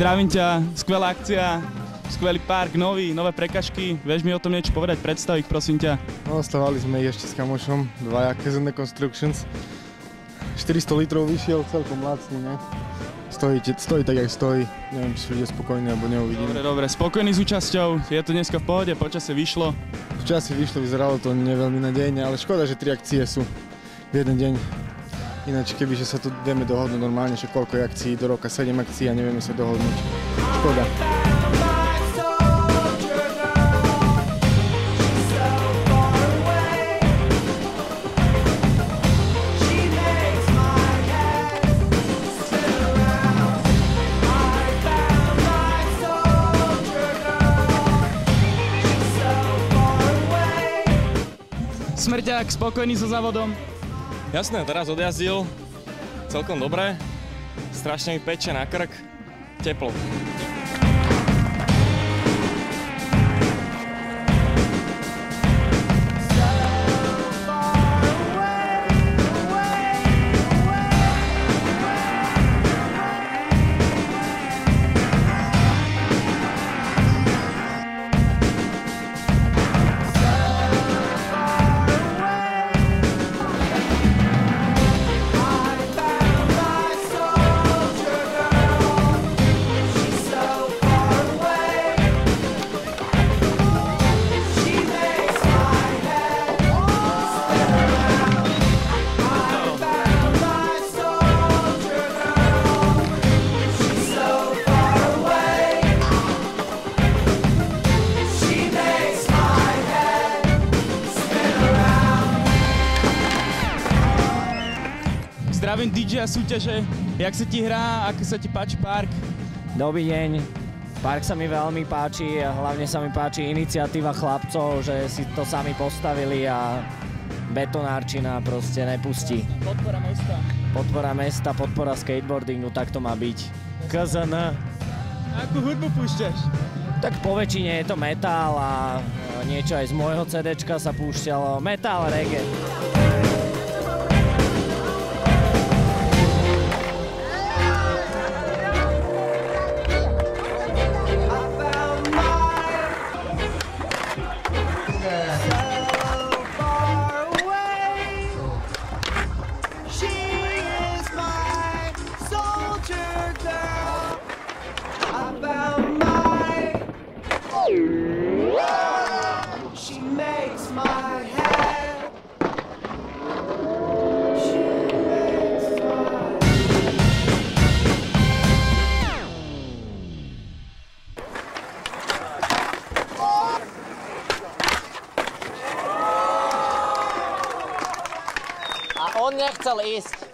Zdravím ťa, skvelá akcia, skvelý park, nové prekažky. Vieš mi o tom niečo povedať, predstav ich, prosím ťa. No, stavali sme ich ešte s kamošom, dvaja KZN Constructions. 400 litrov vyšiel, celkom lacný, ne? Stojí tak, jak stojí. Neviem, či sú ľudia spokojní, alebo neuvidíme. Dobre, spokojný s účasťou, je to dneska v pohode, počasie vyšlo. Počasie vyšlo, vyzeralo to neveľmi nadejne, ale škoda, že 3 akcie sú v jeden deň. Ináč, kebyže sa tu vieme dohodnúť normálne, že koľko je akcií do roka, 7 akcií a nevieme sa dohodnúť. Škoda. Smrťák, spokojný so závodom? Jasné, teraz odjazdil, celkom dobre, strašne mi peče na krk, teplo. Zdravím DJ a súťaže, jak sa ti hrá, ako sa ti páči park? Dobrý deň, park sa mi veľmi páči a hlavne sa mi páči iniciatíva chlapcov, že si to sami postavili a betonárčina proste nepustí. Podpora mesta. Podpora mesta, podpora skateboardingu, tak to má byť. KZN. Akú hudbu púšťaš? Tak po väčšine je to metal a niečo aj z môjho CDčka sa púšťalo. Metal, reggae. A on nechcel ísť.